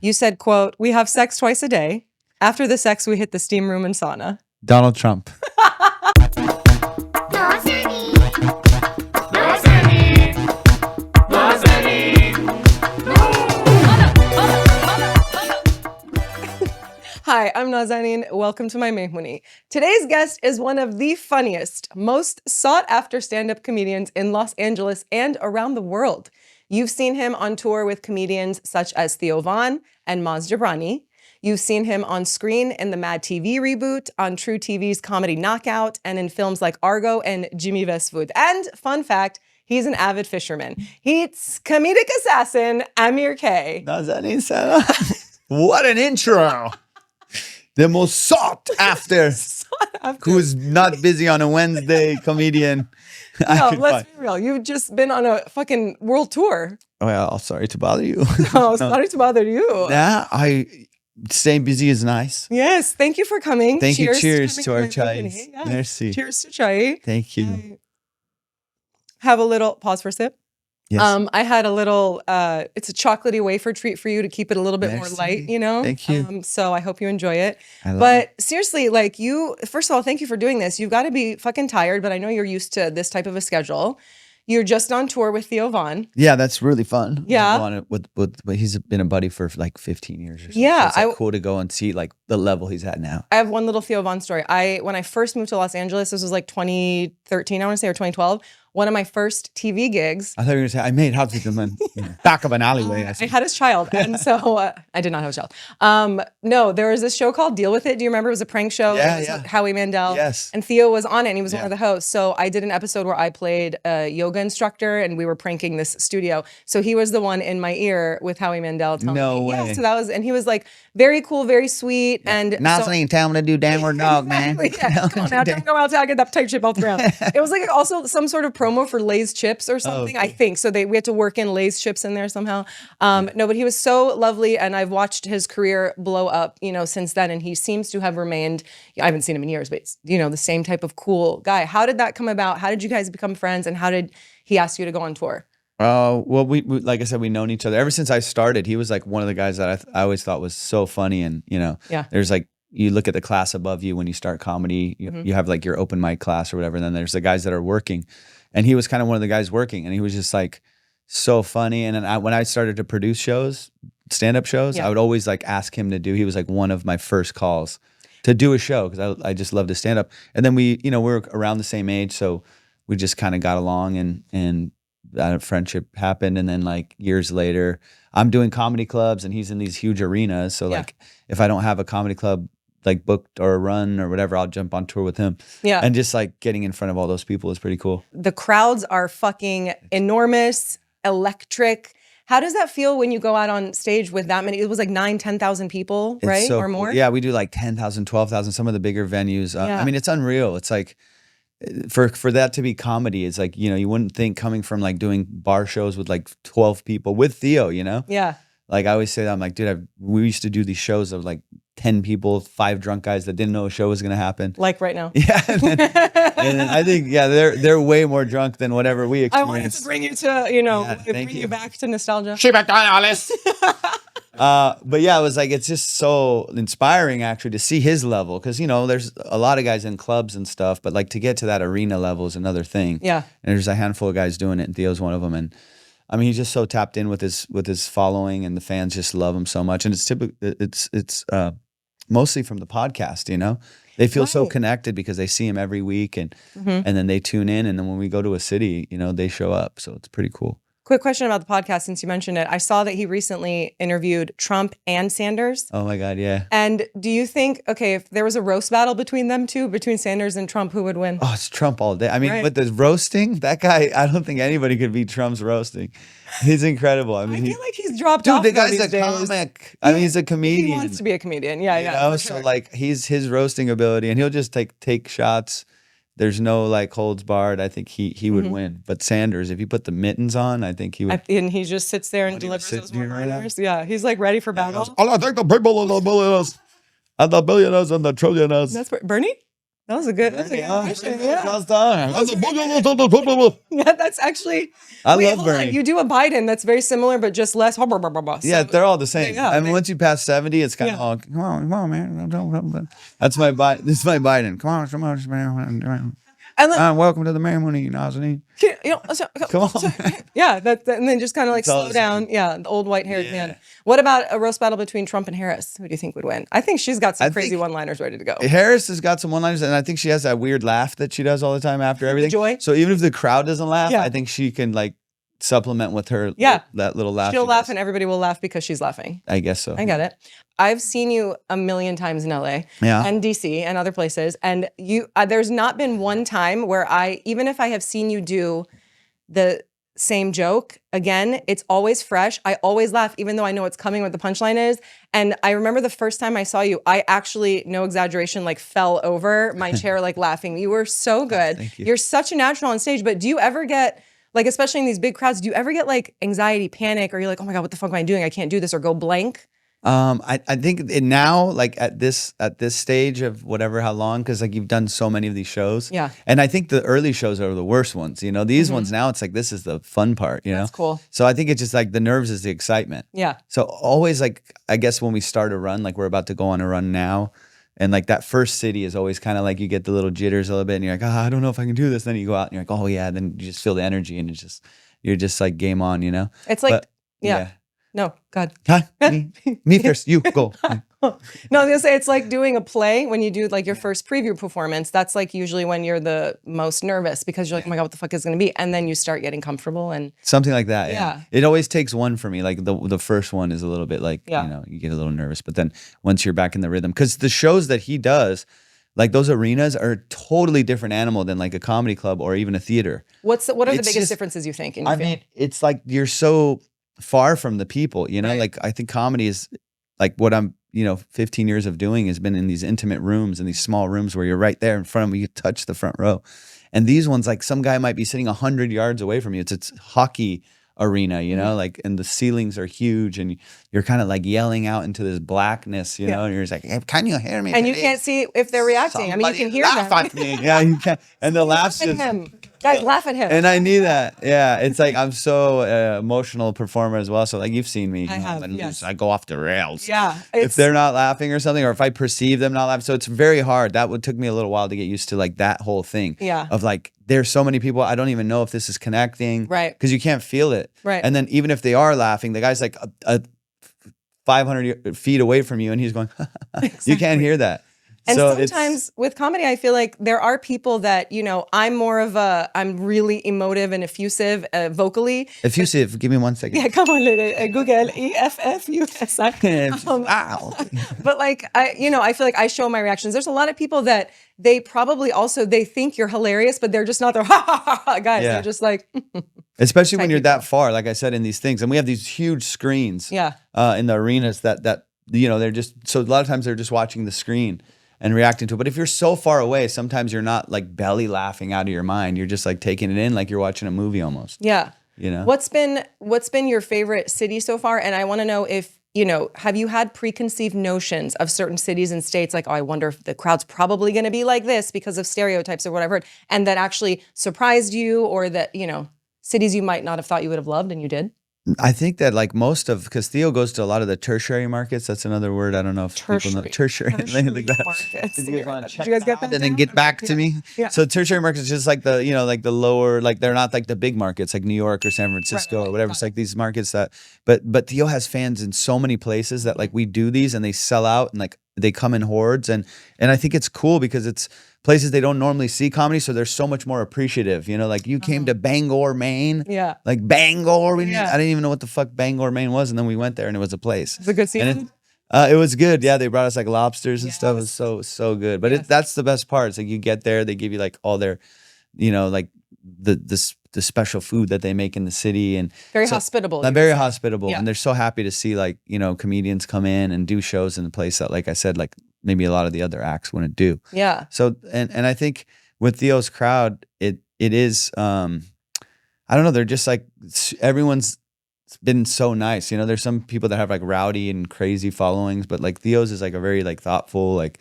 You said, quote, "We have sex twice a day. After the sex, we hit the steam room and sauna." Donald Trump. Hi, I'm Nazanin. Welcome to my Mehmuni. Today's guest is one of the funniest, most sought-after stand-up comedians in Los Angeles and around the world. You've seen him on tour with comedians such as Theo Von and Maz Jobrani. You've seen him on screen in the Mad TV reboot, on True TV's Comedy Knockout, and in films like Argo and Jimmy Westwood. And fun fact, he's an avid fisherman. He's comedic assassin Amir K. Nazanin Sana. What an intro. The most sought after. Who's not busy on a Wednesday comedian. No, let's be real. You've just been on a fucking world tour. Oh, well, sorry to bother you. Oh, sorry to bother you. Nah, staying busy is nice. Yes, thank you for coming. Thank you. Cheers coming to our my chai. company. Yeah. Merci. Cheers to chai. Thank you. Have a little, pause for a sip. Yes. I had a little, it's a chocolatey wafer treat for you to keep it a little bit more Merci. light, you know? Thank you. So I hope you enjoy it. I love But it. seriously, like first of all, thank you for doing this. You've got to be fucking tired, but I know you're used to this type of a schedule. You're just on tour with Theo Von. Yeah, that's really fun. Yeah. Go on it but he's been a buddy for like 15 years or something. Yeah, So it's like cool to go and see like the level he's at now. I have one little Theo Von story. When I first moved to Los Angeles, this was like 2013, I want to say, or 2012. One of my first TV gigs. I thought you were going to say, I made houses in the back of an alleyway. I had his child, and so I did not have a child. No, there was this show called Deal With It. Do you remember? It was a prank show. Yeah, It was yeah. with Howie Mandel. Yes. And Theo was on it, and he was one Yeah. of the hosts. So I did an episode where I played a yoga instructor, and we were pranking this studio. So he was the one in my ear with Howie Mandel telling No me. way. Yeah, so that was, and he was like very cool, very sweet. And Nazanin, tell him to do downward dog, man. yeah, come on now, don't go out till I get that tight chip off the ground. It was like also some sort of promo for Lay's chips or something, okay. I think. So we had to work in Lay's chips in there somehow. No, but he was so lovely, and I've watched his career blow up, since then, and he seems to have remained, I haven't seen him in years, but the same type of cool guy. How did that come about? How did you guys become friends, and how did he ask you to go on tour? Well, we like I said, we've known each other ever since I started. He was like one of the guys that I always thought was so funny, and Yeah. there's like, you look at the class above you when you start comedy, you have like your open mic class or whatever, and then there's the guys that are working, and he was kind of one of the guys working, and he was just like so funny. And then when I started to produce shows, stand-up shows, Yeah. I would always like ask him to do. He was like one of my first calls to do a show because I just love to stand up. And then we're around the same age, so we just kind of got along, and that friendship happened. And then like years later, I'm doing comedy clubs and he's in these huge arenas. So Yeah. like if I don't have a comedy club like booked or a run or whatever, I'll jump on tour with him. Yeah. And just like getting in front of all those people is pretty cool. The crowds are fucking enormous, electric. How does that feel when you go out on stage with that many? It was like 10,000 people, It's right? so Or cool. more? Yeah, we do like 10,000, 12,000, some of the bigger venues. Yeah. I mean, it's unreal. It's like for that to be comedy, it's like, you wouldn't think coming from like doing bar shows with like 12 people with Theo, Yeah. Like I always say that, I'm like, dude, we used to do these shows of like 10 people, 5 drunk guys that didn't know a show was going to happen. Like right now. Yeah. And then I think, yeah, they're way more drunk than whatever we I wanted experienced. to bring you to, bring thank you you. back to nostalgia. But yeah, it was like, it's just so inspiring actually to see his level. Cause there's a lot of guys in clubs and stuff, but like to get to that arena level is another thing. Yeah. And there's a handful of guys doing it, and Theo's one of them. And I mean, he's just so tapped in with his following, and the fans just love him so much. And it's mostly from the podcast, They feel so Right. connected because they see him every week, and Mhm. and then they tune in, and then when we go to a city, they show up. So it's pretty cool. Quick question about the podcast since you mentioned it. I saw that he recently interviewed Trump and Sanders. Oh my God, yeah. And do you think, okay, if there was a roast battle between them two, between Sanders and Trump, who would win? Oh, it's Trump all day. I mean, Right. but the roasting, that guy, I don't think anybody could beat Trump's roasting. He's incredible. I I mean, feel like he's dropped dude, off the though guy's these a days. comic. I mean, he's a He comedian. wants to be a comedian. Yeah, You yeah. know, for so sure. like his roasting ability, and he'll just take shots. There's no like holds barred. I think he would win. But Sanders, if you put the mittens on, I think he would. And he just sits there and What, he was delivers those sitting here right now? one-liners. Yeah, he's like ready for battle. I think the people and the billionaires and the billionaires and the trillionaires. That's Bernie? That was a good impression. Yeah. I Yeah, that's actually. Wait, love hold on. Bernie. You do a Biden that's very similar, but just less. Yeah, they're all the same. Yeah, I mean, once you pass 70, it's kind of all, come on, man. That's my Biden. This is my Biden. Come on, man. And then, Welcome to the Mammonie, Nazanin. Come on. yeah, and then just kind of like all slow the down. Yeah, the old white-haired Yeah. man. What about a roast battle between Trump and Harris? Who do you think would win? I think she's got some I crazy think- one-liners ready to go. Harris has got some one-liners, and I think she has that weird laugh that she does all the time after everything. joy? So even if the crowd doesn't laugh, Yeah. I think she can like supplement with her. Yeah. that little laugh. She'll she laugh does. and everybody will laugh because she's laughing. I guess so. I get it. I've seen you a million times in LA Yeah. and DC and other places, and there's not been one time where even if I have seen you do the same joke again, it's always fresh. I always laugh, even though I know what's coming, what the punchline is. And I remember the first time I saw you, I actually, no exaggeration, like fell over my chair, like laughing. You were so good. Thank you. You're such a natural on stage, but do you ever get, like, especially in these big crowds, do you ever get like anxiety, panic, or you're like, oh my God, what the fuck am I doing? I can't do this, or go blank? I think now, like at this stage of whatever, how long, because like you've done so many of these shows. Yeah. And I think the early shows are the worst ones. You know, these ones now, it's like this is the fun part. You know, That's cool. So I think it's just like the nerves is the excitement. Yeah. So always like, I guess when we start a run, like we're about to go on a run now, and like that first city is always kind of like you get the little jitters a little bit, and you're like, I don't know if I can do this. Then you go out and you're like, oh yeah. Then you just feel the energy, and you're just like game on. You know. It's like, But, yeah. No, God. Huh? Me first. You go. No, I was gonna say it's like doing a play when you do like your first preview performance. That's like usually when you're the most nervous because you're like, oh my God, what the fuck is it gonna be? And then you start getting comfortable and Something like that. Yeah. Yeah. It always takes one for me. Like the first one is a little bit like, Yeah. you know, you get a little nervous, but then once you're back in the rhythm, because the shows that he does, like those arenas are a totally different animal than like a comedy club or even a theater. what are the It's biggest just- differences you think in your I field? mean, it's like you're so far from the people, you know, Right. like I think comedy is like what I'm, 15 years of doing has been in these intimate rooms and these small rooms where you're right there in front of me, you touch the front row. And these ones, like some guy might be sitting 100 yards away from you. It's hockey arena, you know, like, and the ceilings are huge and you're kind of like yelling out into this blackness, you know, and you're just like, hey, can you hear me? And you please? can't see if they're reacting. I mean, you can hear Laugh them. at me. Yeah, you can. And the laughs Laugh at just, him. Guys, laugh at him. and I need that. Yeah, it's like I'm so emotional performer as well. So like you've seen me, I have, and yes. I go off the rails. Yeah, if they're not laughing or something, or if I perceive them not laughing, so it's very hard. That took me a little while to get used to, like that whole thing. Yeah. Of like, there's so many people I don't even know if this is connecting. Right. Because you can't feel it. Right. And then even if they are laughing, the guy's like a 500 feet away from you, and he's going. You can't hear that. And So sometimes with comedy, I feel like there are people that, I'm really emotive and effusive vocally. effusive. Give me 1 second. Yeah, come on, Google EFFUSI. Ow. But like, I feel like I show my reactions. There's a lot of people that they probably also, they think you're hilarious, but they're just not there. Ha ha ha ha, guys. Yeah. They're just like, Especially when type you're people. that far, like I said, in these things, and we have these huge screens. Yeah. In the arenas that they're just, so a lot of times they're just watching the screen and reacting to it. But if you're so far away, sometimes you're not like belly laughing out of your mind. You're just like taking it in like you're watching a movie almost. yeah. You know? What's been your favorite city so far? And I want to know if, have you had preconceived notions of certain cities and states? Like, oh, I wonder if the crowd's probably going to be like this because of stereotypes or whatever, and that actually surprised you, or that, cities you might not have thought you would have loved and you did? I think that like because Theo goes to a lot of the tertiary markets. That's another word. I don't know if people know. Tertiary. Like that. markets. Did you guys Did you guys get that? and then down? get back to me. Yeah. So tertiary markets is just like the, like the lower, like they're not like the big markets like New York or San Francisco or whatever. It's like these markets that, but Theo has fans in so many places that like we do these and they sell out and like they come in hordes. And I think it's cool because it's places they don't normally see comedy. So they're so much more appreciative, like you came to Bangor, Maine. Yeah. Like Bangor. Yeah. I didn't even know what the fuck Bangor, Maine was. And then we went there and it was a place. It's a good And seafood. it was good. Yeah, they brought us like lobsters and stuff. It was so good. But that's the best part. It's like you get there, they give you like all their, like the special food that they make in the city, and Very hospitable. I'm very hospitable, Yeah. and they're so happy to see like comedians come in and do shows in the place that, like I said, like maybe a lot of the other acts wouldn't do. Yeah. So and I think with Theo's crowd, it is I don't know, they're just like everyone's been so nice. There's some people that have like rowdy and crazy followings, but like Theo's is like a very like thoughtful, like.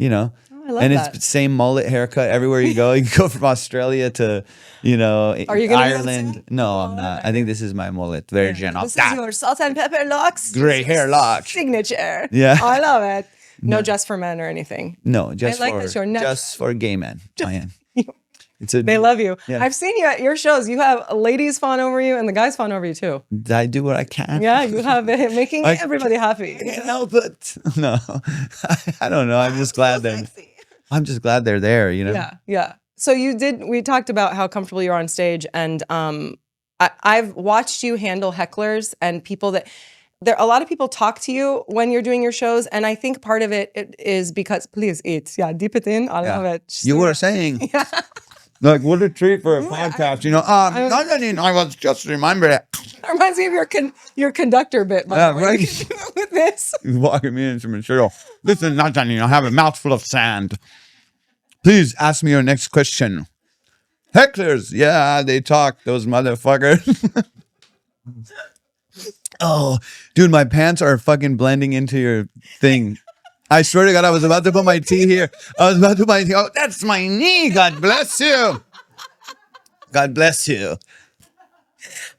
Oh, I love And that. it's the same mullet haircut everywhere you go. You can go from Australia to, you know, Are you gonna do that Ireland. soon? No, Oh, I'm not. okay. I think this is my mullet version of This is that. your salt and pepper locks. Gray hair locks. Signature. Yeah. Oh, I love it. No, just for men or anything. No, just I like that you're natural. just for gay men. I am. It's a. They love you. Yeah. I've seen you at your shows. You have ladies fawn over you and the guys fawn over you too. I do what I can. Yeah, you have it making I everybody happy. Can't help it. No, I don't know. I'm just glad they're. I'm just glad they're there. You know. Yeah, yeah. So we talked about how comfortable you are on stage, and I've watched you handle hecklers and people that a lot of people talk to you when you're doing your shows, and I think part of it is because please eat. Yeah, dip it in. I love it. Just You were saying. Yeah. Like, what a treat for a podcast, you know. Nazanin, I was just remembering it. That reminds me of your conductor bit. By the way. Right. You can do it with this. He's walking me into material. Listen, Nazanin, I have a mouthful of sand. Please ask me your next question. Hecklers, yeah, they talk, those motherfuckers. Oh, dude, my pants are fucking blending into your thing. I swear to God, I was about to put my tea here. I was about to put my tea. Oh, that's my knee. God bless you. God bless you.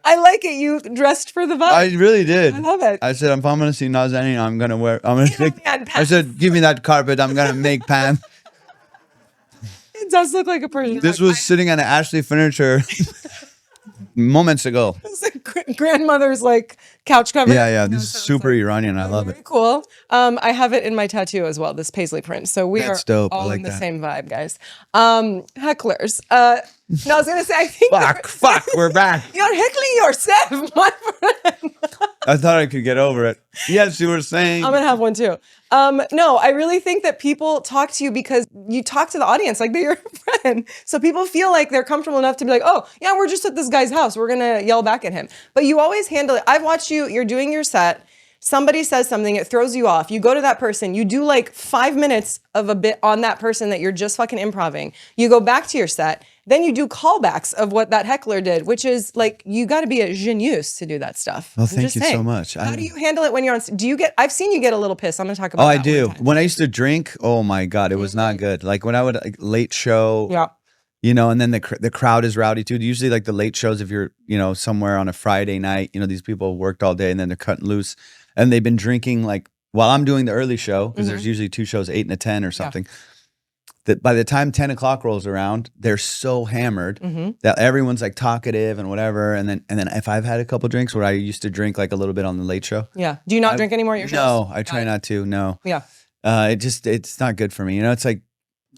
I like it. You dressed for the vibe. I really did. I love it. I said, if I'm going to see Nazanin, I'm going to wear, I'm going to take, man, I said, give me that carpet. I'm going to make pants. It does look like a Persian. This was sitting on an Ashley furniture moments ago. It's like grandmother's like couch cover. Yeah. This is super Iranian. I love it. Very cool. I have it in my tattoo as well, this paisley print. So we That's are dope. I all like in the that. same vibe, guys. Hecklers. No, I was gonna say, I think Fuck, we're back. you're heckling yourself, my friend. I thought I could get over it. Yes, you were saying. I'm gonna have one too. No, I really think that people talk to you because you talk to the audience like they're your friend. So people feel like they're comfortable enough to be like, oh, yeah, we're just at this guy's house. We're gonna yell back at him. But you always handle it. I've watched you, you're doing your set. Somebody says something, it throws you off. You go to that person, you do like 5 minutes of a bit on that person that you're just fucking improving. You go back to your set, then you do callbacks of what that heckler did, which is like, you gotta be a genius to do that stuff. Well, I'm thank just you saying. so much. How do you handle it when you're on, I've seen you get a little pissed. I'm gonna talk about Oh, I that do. one time. When I used to drink, oh my God, it was not good. Like when I would like late show, Yeah. you know, and then the crowd is rowdy too. Usually like the late shows, if you're, you know, somewhere on a Friday night, you know, these people worked all day and then they're cutting loose and they've been drinking like while I'm doing the early show, because there's usually 2 shows, 8 and a 10 or something. That by the time 10 o'clock rolls around, they're so hammered that everyone's like talkative and whatever. And then if I've had a couple drinks where I used to drink like a little bit on the late show. Yeah. Do you not drink anymore at your shows? No, I try not to. No. Yeah. It's not good for me. You know, it's like,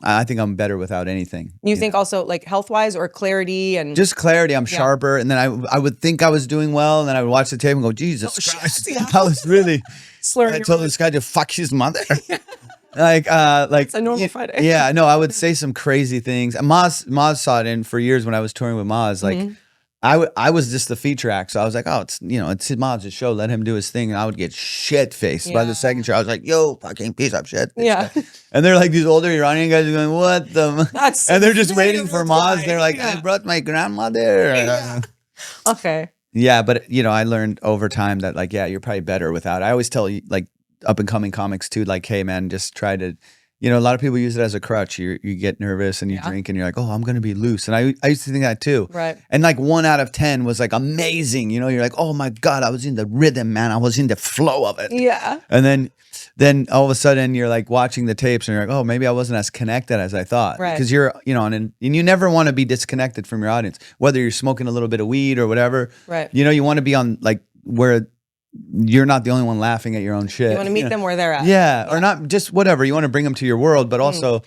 I think I'm better without anything. You think also like health-wise or clarity and Just clarity. I'm sharper. And then I would think I was doing well. And then I would watch the tape and go, Jesus Christ. I was really, slurring I your told words. this guy to fuck his mother. Like, It's a normal Friday. Yeah, no, I would say some crazy things. Maz saw it in for years when I was touring with Maz. Like, I was just the feature act, so I was like, oh, it's Maz's show. Let him do his thing, and I would get shit faced by the second show. I was like, yo, fucking piece of shit. Yeah. And they're like these older Iranian guys are going, what the? That's and they're just really waiting for good Maz. guy. They're like, Yeah. I brought my grandmother. Okay. Yeah, but you know, I learned over time that like, yeah, you're probably better without it. I always tell like up and coming comics too, like, hey man, just try to, you know, a lot of people use it as a crutch. You get nervous and you drink and you're like, oh, I'm going to be loose. And I used to think that too. Right. And like 1 out of 10 was like amazing. You know, you're like, oh my God, I was in the rhythm, man. I was in the flow of it. Yeah. And then all of a sudden you're like watching the tapes and you're like, oh, maybe I wasn't as connected as I thought. Right. Because you're, you know, and you never want to be disconnected from your audience, whether you're smoking a little bit of weed or whatever. Right. You know, you want to be on like where you're not the only one laughing at your own shit. You want to meet them where they're at. Yeah, or not just whatever. You want to bring them to your world, but also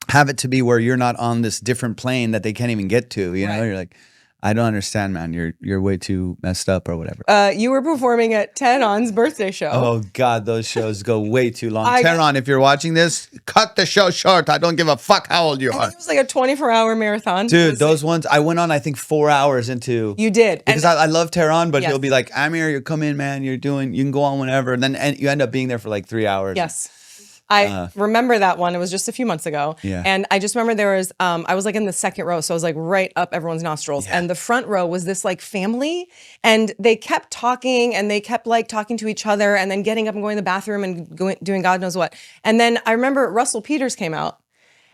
have it to be where you're not on this different plane that they can't even get to. You know, Right. you're like, I don't understand, man. You're way too messed up or whatever. You were performing at Tenon's birthday show. Oh God, those shows go way too long. I- Tehran, if you're watching this, cut the show short. I don't give a fuck how old you I are. think it was like a 24-hour marathon. Dude, those ones, I went on, I think 4 hours into. You did. Because I love Tehran, but Yes. he'll be like, Amir, you come in, man. You can go on whenever. And then you end up being there for like 3 hours. Yes. I remember that one. It was just a few months ago. Yeah. And I just remember there was, I was like in the second row. So I was like right up everyone's nostrils. Yeah. And the front row was this like family. And they kept talking and they kept like talking to each other and then getting up and going to the bathroom and doing God knows what. And then I remember Russell Peters came out.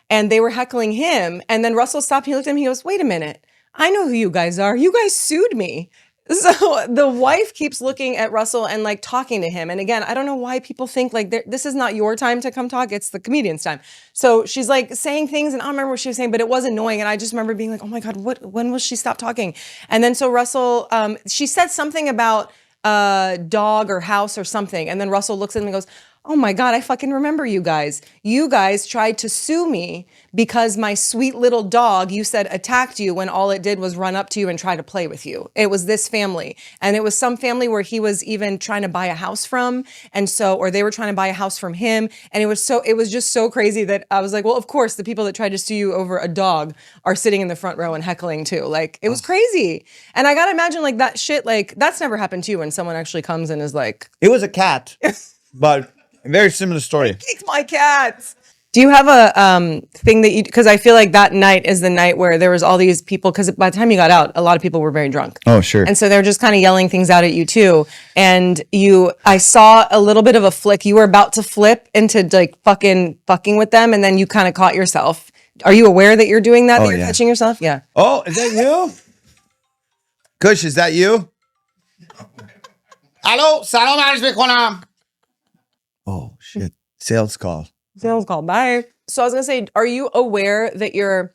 and they were heckling him. And then Russell stopped. He looked at him. He goes, "Wait a minute. I know who you guys are. You guys sued me." So the wife keeps looking at Russell and like talking to him. And again, I don't know why people think like this is not your time to come talk. It's the comedian's time. So she's like saying things, and I don't remember what she was saying, but it was annoying. And I just remember being like, "Oh my God, when will she stop talking?" And then so Russell, she said something about dog or house or something. And then Russell looks at him and goes, "Oh my God, I fucking remember you guys. You guys tried to sue me because my sweet little dog, you said, attacked you when all it did was run up to you and try to play with you. It was this family. And it was some family where he was even trying to buy a house from. And so, or they were trying to buy a house from him. And it was just so crazy that I was like, well, of course, the people that tried to sue you over a dog are sitting in the front row and heckling too. Like, it was crazy. And I gotta imagine like that shit, like that's never happened to you when someone actually comes and is like, It was a cat, but very similar story. kicked my cats. Do you have a thing that you, because I feel like that night is the night where there was all these people, because by the time you got out, a lot of people were very drunk. Oh, sure. And so they're just kind of yelling things out at you too. And I saw a little bit of a flick. You were about to flip into like fucking with them, and then you kind of caught yourself. Are you aware that you're doing that? That you're catching yourself? Yeah. Oh, is that you? Kush, is that you? Hello, سلام عرض میکنم. Oh, shit. Sales call. Sales call. Bye. So I was gonna say, are you aware that you're,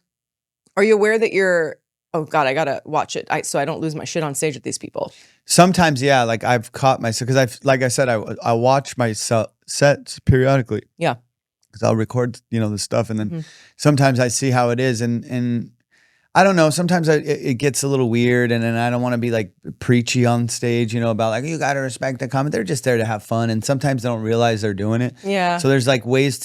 oh God, I gotta watch it. So I don't lose my shit on stage with these people. Sometimes, yeah, like I've caught myself, because like I said, I watch my sets periodically. Yeah. Because I'll record, the stuff, and then sometimes I see how it is, and I don't know. Sometimes it gets a little weird, and then I don't want to be like preachy on stage, about like, you got to respect the comment. They're just there to have fun, and sometimes they don't realize they're doing it. Yeah. So there's like ways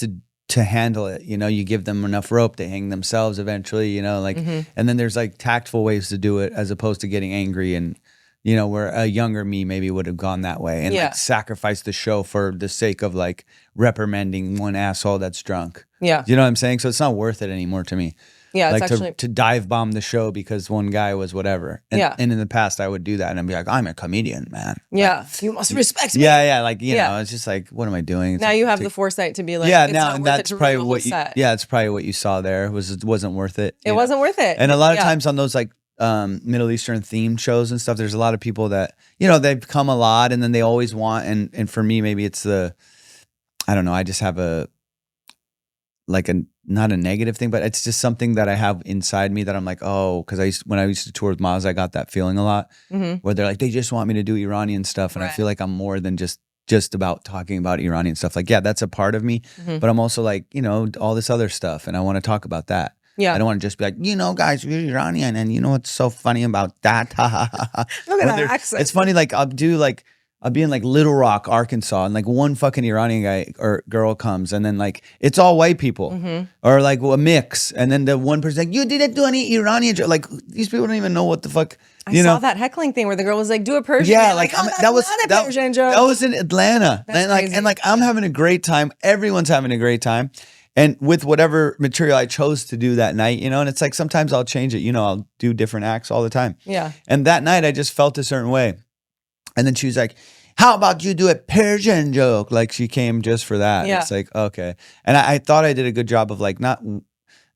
to handle it. You give them enough rope to hang themselves eventually. And then there's like tactful ways to do it, as opposed to getting angry and where a younger me maybe would have gone that way and like sacrificed the show for the sake of like reprimanding one asshole that's drunk. Yeah. You know what I'm saying? So it's not worth it anymore to me. Yeah, like it's actually to dive bomb the show because one guy was whatever. And, and in the past I would do that and I'd be like, I'm a comedian, man. Yeah. Like, you must respect me. Yeah. Like, know, it's just like, what am I doing? It's now like, you have the foresight to be like, yeah, it's now not and worth it that's to probably ruin what the whole set. it's probably what you saw there it wasn't worth it. It wasn't worth it. And a lot of times on those like Middle Eastern themed shows and stuff, there's a lot of people that, they've come a lot and then they always want, and for me, maybe it's I don't know, I just have not a negative thing, but it's just something that I have inside me that I'm like, oh, because when I used to tour with Maz, I got that feeling a lot where they're like, they just want me to do Iranian stuff. And I feel like I'm more than just about talking about Iranian stuff. Like, yeah, that's a part of me, but I'm also like, all this other stuff. And I want to talk about that. Yeah. I don't want to just be like, guys, you're Iranian. And what's so funny about that? Look at that accent. It's funny. Like I'll be in like Little Rock, Arkansas, and like one fucking Iranian guy or girl comes, and then like it's all white people or like a mix, and then the one person like, you didn't do any Iranian like these people don't even know what the fuck. I saw that heckling thing where the girl was like, do a Persian. Yeah, like that was in Atlanta, and like I'm having a great time. Everyone's having a great time. And with whatever material I chose to do that night, and it's like sometimes I'll change it. I'll do different acts all the time. Yeah. And that night I just felt a certain way. And then she was like, how about you do a Persian joke? Like she came just for that. Yeah. It's like, okay. And I thought I did a good job of like not,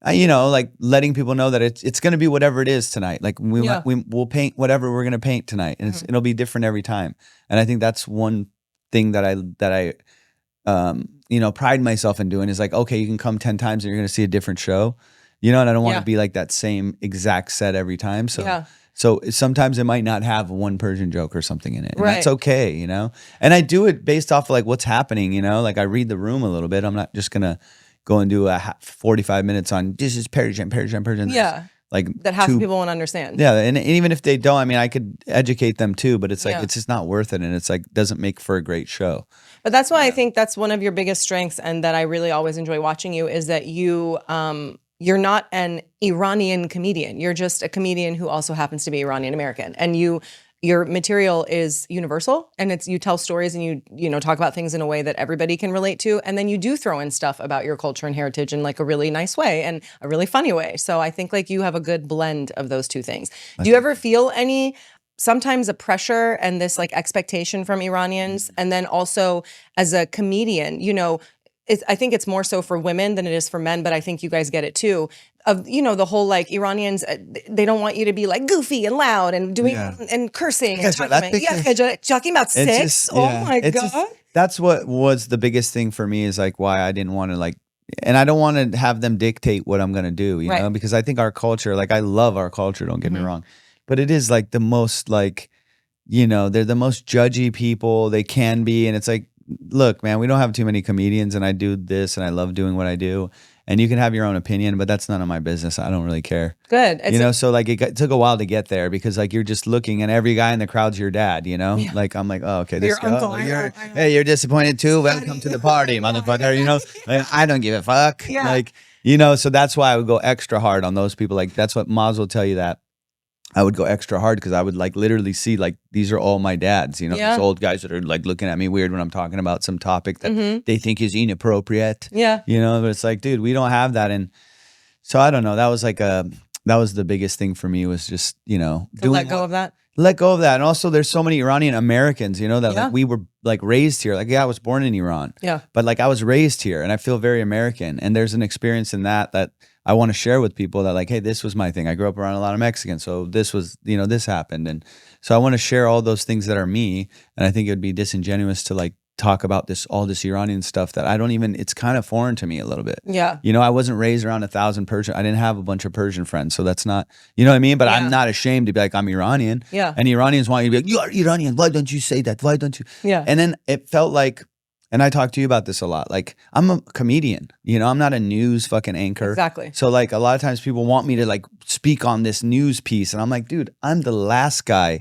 like letting people know that it's going to be whatever it is tonight. Like we'll paint whatever we're going to paint tonight. And it'll be different every time. And I think that's one thing that I pride myself in doing is like, okay, you can come 10 times and you're going to see a different show, and I don't want to be like that same exact set every time. So sometimes it might not have one Persian joke or something in it. And that's okay, And I do it based off of like what's happening, like I read the room a little bit. I'm not just going to go and do a 45 minutes on this is Persian. Yeah. Like that half the people won't understand. Yeah. And even if they don't, I mean, I could educate them too, but it's like, it's just not worth it. And it's like, doesn't make for a great show. But that's why I think that's one of your biggest strengths, and that I really always enjoy watching you, is that you're not an Iranian comedian. You're just a comedian who also happens to be Iranian American. And your material is universal, and you tell stories and you talk about things in a way that everybody can relate to. And then you do throw in stuff about your culture and heritage in like a really nice way and a really funny way. So I think like you have a good blend of those two things. Do you ever feel sometimes a pressure and this like expectation from Iranians? And then also as a comedian, I think it's more so for women than it is for men, but I think you guys get it too. Of the whole like Iranians, they don't want you to be like goofy and loud and doing and cursing and talking about sex. Oh my god, that's what was the biggest thing for me, is like why I didn't want to like, and I don't want to have them dictate what I'm gonna do, you know, because I think our culture, like I love our culture, don't get me wrong, but it is like the most like, they're the most judgy people they can be, and it's like, look, man, we don't have too many comedians, and I do this, and I love doing what I do. And you can have your own opinion, but that's none of my business. I don't really care. Good. So like it took a while to get there, because like you're just looking and every guy in the crowd's your dad, Like I'm like, oh, okay, this guy, uncle. Hey, you're disappointed too? Welcome to the party, motherfucker. Like, I don't give a fuck. Yeah. Like, so that's why I would go extra hard on those people. Like that's what Maz will tell you, that I would go extra hard, because I would like literally see like these are all my dads, these old guys that are like looking at me weird when I'm talking about some topic that they think is inappropriate. Yeah. But it's like, dude, we don't have that. And so I don't know. That was like that was the biggest thing for me, was just, let go of that. Let go of that. And also there's so many Iranian Americans, that like we were like raised here. Like, I was born in Iran. Yeah. But like I was raised here, and I feel very American. And there's an experience in that I want to share with people, that like, hey, this was my thing. I grew up around a lot of Mexicans. So this was, this happened. And so I want to share all those things that are me. And I think it would be disingenuous to like talk about all this Iranian stuff that it's kind of foreign to me a little bit. Yeah. I wasn't raised around 1,000 Persian. I didn't have a bunch of Persian friends. So that's not, you know what I mean? But I'm not ashamed to be like, I'm Iranian. Yeah. And Iranians want you to be like, you are Iranian. Why don't you say that? Why don't you? Yeah. And then it felt like, and I talk to you about this a lot, like I'm a comedian, I'm not a news fucking anchor. Exactly. So like a lot of times people want me to like speak on this news piece, and I'm like, dude, I'm the last guy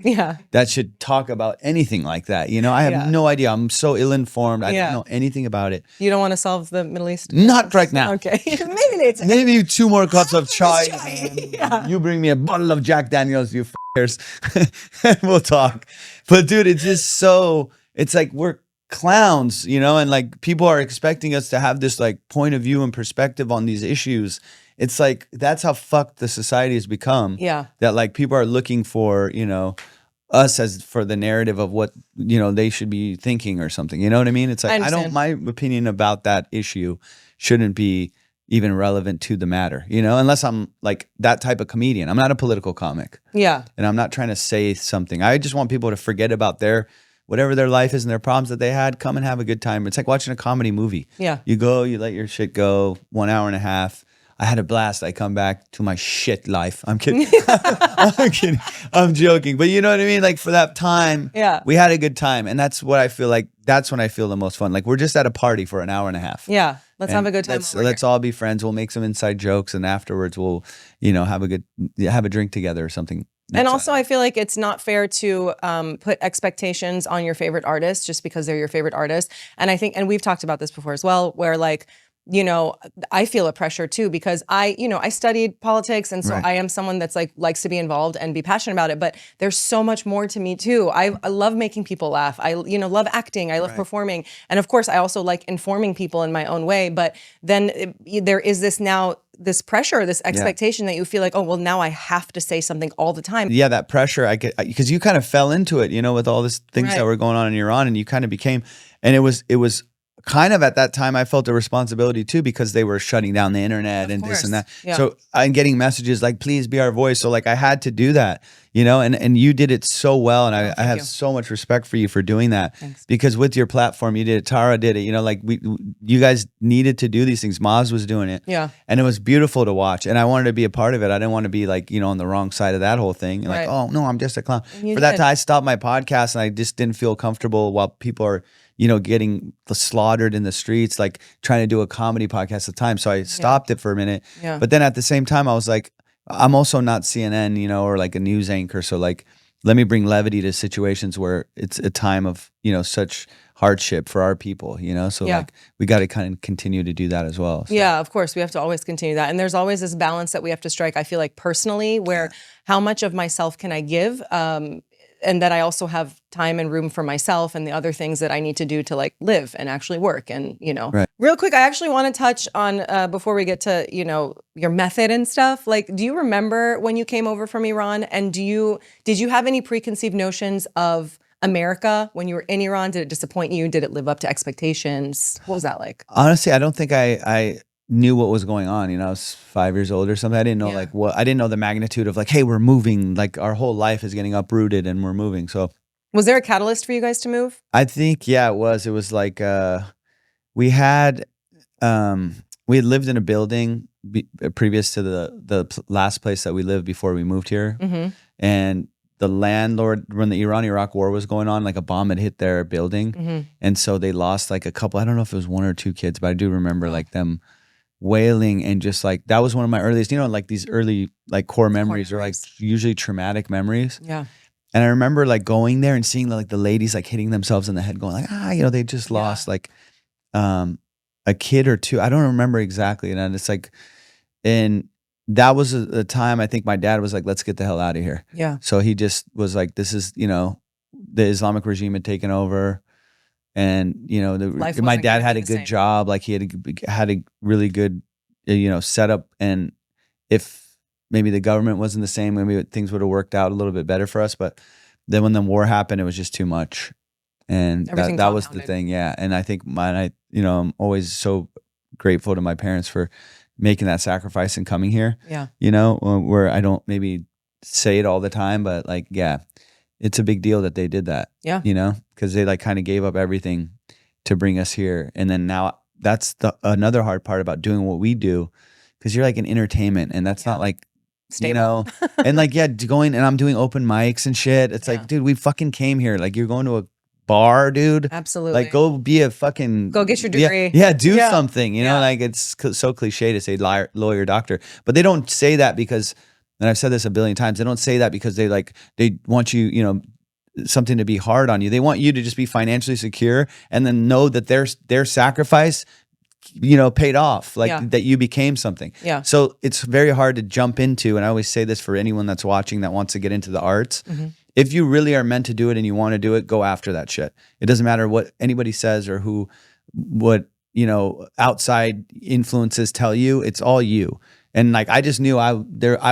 that should talk about anything like that. I have no idea. I'm so ill-informed. I don't know anything about it. You don't want to solve the Middle East? Not right now. Okay. Maybe later. Maybe 2 more cups of chai. You bring me a bottle of Jack Daniels, you f***ers. And we'll talk. But dude, it's just it's like we're clowns, and like people are expecting us to have this like point of view and perspective on these issues. It's like, that's how fucked the society has become. Yeah. That like people are looking for, us as for the narrative of what, they should be thinking or something. You know what I mean? It's like, my opinion about that issue shouldn't be even relevant to the matter, unless I'm like that type of comedian. I'm not a political comic. Yeah. And I'm not trying to say something. I just want people to forget about whatever their life is and their problems that they had, come and have a good time. It's like watching a comedy movie. Yeah. You go, you let your shit go, 1 hour and a half. I had a blast. I come back to my shit life. I'm kidding. I'm kidding. I'm joking. But you know what I mean? Like for that time, we had a good time. And that's what I feel like, that's when I feel the most fun. Like we're just at a party for an hour and a half. Yeah. Let's have a good time. Let's all be friends. We'll make some inside jokes. And afterwards we'll, have a drink together or something. And also, I feel like it's not fair to put expectations on your favorite artist just because they're your favorite artist. And I think, and we've talked about this before as well, where like, I feel a pressure too, because I studied politics. And so I am someone that's like, likes to be involved and be passionate about it. But there's so much more to me too. I love making people laugh. I, love acting. I love performing. And of course, I also like informing people in my own way. But then there is this pressure, this expectation that you feel like, oh, well, now I have to say something all the time. Yeah, that pressure, I get, because you kind of fell into it, with all these things that were going on in Iran, and you kind of became, and it was kind of at that time I felt a responsibility too, because they were shutting down the internet and this and that. Yeah. So I'm getting messages like, please be our voice. So like I had to do that, and you did it so well. And I have so much respect for you for doing that. Thanks. Because with your platform, you did it. Tara did it, like you guys needed to do these things. Maz was doing it. Yeah. And it was beautiful to watch. And I wanted to be a part of it. I didn't want to be like, on the wrong side of that whole thing. Like, oh no, I'm just a clown. For that time I stopped my podcast and I just didn't feel comfortable while people are, getting slaughtered in the streets, like trying to do a comedy podcast at the time. So I stopped it for a minute. Yeah. But then at the same time, I was like, I'm also not CNN, or like a news anchor. So like, let me bring levity to situations where it's a time of, such hardship for our people, So like, we got to kind of continue to do that as well. So. Yeah, of course. We have to always continue that. And there's always this balance that we have to strike, I feel like personally, where how much of myself can I give? And that I also have time and room for myself and the other things that I need to do to like live and actually work. And, Right. Real quick, I actually want to touch on, before we get to, your method and stuff, like, do you remember when you came over from Iran, and did you have any preconceived notions of America when you were in Iran? Did it disappoint you? Did it live up to expectations? What was that like? Honestly, I don't think I knew what was going on. I was 5 years old or something. I didn't know Yeah. I didn't know the magnitude of like, hey, we're moving. Like our whole life is getting uprooted and we're moving. So Was there a catalyst for you guys to move? I think, yeah, it was. It was like we had we had lived in a building previous to the last place that we lived before we moved here, Mm-hmm. and the landlord, when the Iran-Iraq war was going on, like a bomb had hit their building, Mm-hmm. and so they lost like a couple. I don't know if it was 1 or 2 kids, but I do remember like them wailing, and just like that was one of my earliest, like these early like core memories, or like memories. usually traumatic memories. Yeah. And I remember like going there and seeing like the ladies like hitting themselves in the head, going like, they just lost like a kid or two. I don't remember exactly. And it's like, and that was a time I think my dad was like, let's get the hell out of here. Yeah. So he just was like, this is, the Islamic regime had taken over. And, Life my wasn't dad gonna had be a the good same. job. Like he had a really good, setup. And if maybe the government wasn't the same, maybe things would have worked out a little bit better for us. But then when the war happened, it was just too much. And Everything that was the compounded. thing. Yeah. And I think I'm always so grateful to my parents for making that sacrifice and coming here, Yeah. where I don't maybe say it all the time, but like, yeah, it's a big deal that they did that, Yeah. because they like kind of gave up everything to bring us here. And then now that's another hard part about doing what we do, because you're like in entertainment, and that's not like, Stable. and like, yeah, going and I'm doing open mics and shit. It's Yeah. like, dude, we fucking came here. Like you're going to a bar, dude. Absolutely. Like go be a fucking, Go get your degree. Yeah, do Yeah. something, Yeah. like it's so cliche to say lawyer, doctor, but they don't say that because, and I've said this a billion times, they don't say that because they want you, something to be hard on you. They want you to just be financially secure, and then know that their sacrifice, paid off, like Yeah. that you became something. Yeah. So it's very hard to jump into, and I always say this for anyone that's watching that wants to get into the arts. Mm-hmm. If you really are meant to do it and you want to do it, go after that shit. It doesn't matter what anybody says or what outside influences tell you. It's all you. And like I just knew I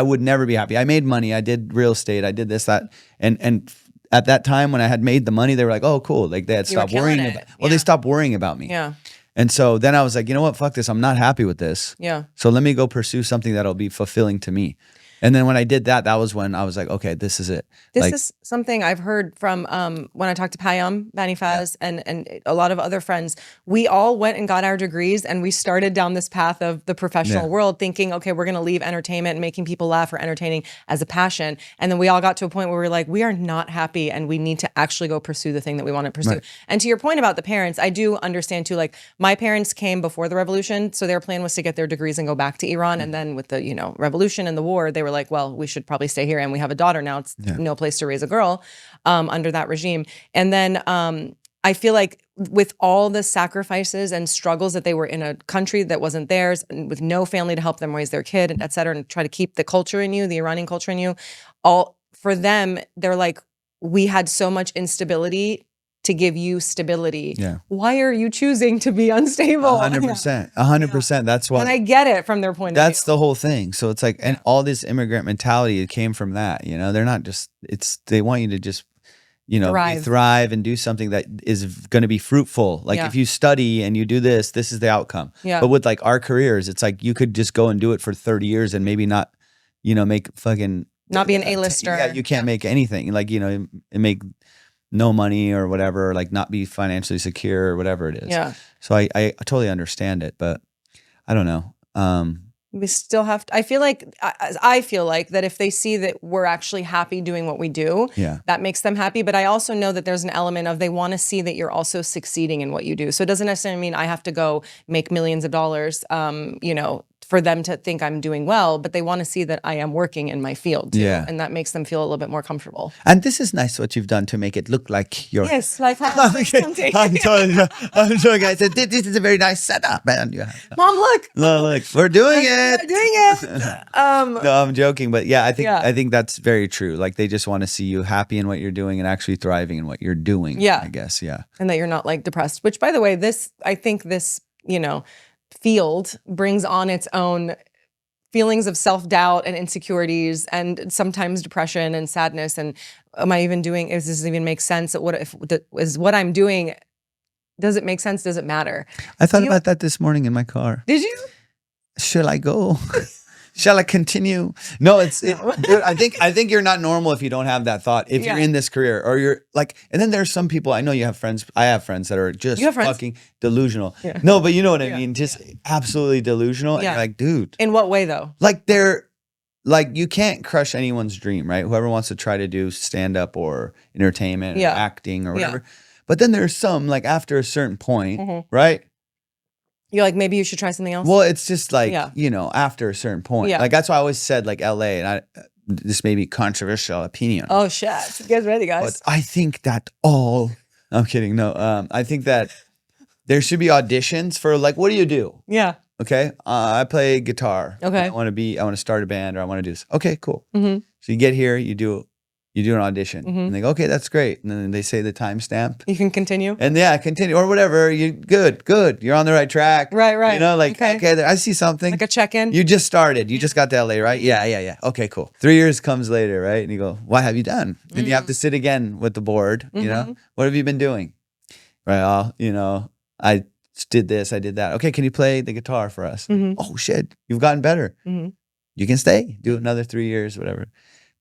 would never be happy. I made money. I did real estate. I did this, that, and at that time when I had made the money, they were like, "Oh, cool!" Like they had You were stopped worrying killing about. it. Well, Yeah. they stopped worrying about me. Yeah. And so then I was like, you know what? Fuck this. I'm not happy with this. Yeah. So let me go pursue something that'll be fulfilling to me. And then when I did that, that was when I was like, okay, this is it. This Like, is something I've heard from when I talked to Payam Banifaz and a lot of other friends. We all went and got our degrees, and we started down this path of the professional Yeah. world, thinking, okay, we're going to leave entertainment and making people laugh or entertaining as a passion. And then we all got to a point where we were like, we are not happy, and we need to actually go pursue the thing that we want to pursue. Right. And to your point about the parents, I do understand too. Like my parents came before the revolution, so their plan was to get their degrees and go back to Iran. And then with the revolution and the war, they were like, well, we should probably stay here, and we have a daughter now. It's no place to raise a girl under that regime. And then I feel like with all the sacrifices and struggles that they were in a country that wasn't theirs, and with no family to help them raise their kid, and et cetera, and try to keep the culture in you, the Iranian culture in you, all for them, they're like, we had so much instability to give you stability. Yeah. Why are you choosing to be unstable? 100%. 100%. That's why. And I get it from their point That's of view. the whole thing. So it's like, and all this immigrant mentality, it came from that. They're not just. They want you to just, thrive and do something that is going to be fruitful. Like Yeah. if you study and you do this is the outcome. Yeah. But with like our careers, it's like you could just go and do it for 30 years and maybe not, make fucking. Not be an A-lister. Yeah, you can't make anything. Like, make no money or whatever, or like not be financially secure or whatever it is. Yeah. So I totally understand it, but I don't know. We still have to, I feel like that if they see that we're actually happy doing what we do, Yeah. that makes them happy. But I also know that there's an element of they want to see that you're also succeeding in what you do. So it doesn't necessarily mean I have to go make millions of dollars, for them to think I'm doing well, but they want to see that I am working in my field too. Yeah. And that makes them feel a little bit more comfortable. And this is nice what you've done to make it look like you're. Yes, like I'm telling you guys, this is a very nice setup, man. Mom, look. Look, we're doing We're it. doing it. No, I'm joking, but yeah, Yeah. I think that's very true. Like they just want to see you happy in what you're doing and actually thriving in what you're doing. Yeah. I guess. Yeah. And that you're not like depressed, which by the way, I think this, field brings on its own feelings of self-doubt and insecurities and sometimes depression and sadness. And am I even doing, does this even make sense? Is what I'm doing, does it make sense? Does it matter? I thought about that this morning in my car. Did you? Shall I go? Shall I continue? No, dude, I think you're not normal if you don't have that thought. If you're in this career or you're like, and then there's some people, I know you have friends. I have friends that are just fucking delusional. Yeah. No, but you know what I mean? Just absolutely delusional. And you're like, dude. In what way though? Like you can't crush anyone's dream, right? Whoever wants to try to do stand up or entertainment or acting or whatever. But then there's some like after a certain point, right? You're like, maybe you should try something else? Well, it's just like, you know, after a certain point. Like that's why I always said like LA, and this may be controversial opinion. Oh shit. You guys ready, guys? But I think that I'm kidding. No, I think that there should be auditions for like, what do you do? Yeah. Okay. I play guitar. Okay. I want to start a band or I want to do this. Okay, cool. So you get here, you do an audition and they go, okay, that's great. And then they say the timestamp. You can continue. And continue or whatever. Good. You're on the right track. Right. You know, like, okay, I see something. Like a check-in. You just started. You just got to LA, right? Yeah. Okay, cool. 3 years comes later, right? And you go, what have you done? And you have to sit again with the board, you know? What have you been doing? Right, you know, I did this, I did that. Okay, can you play the guitar for us? Oh, shit, you've gotten better. You can stay, do another 3 years, whatever.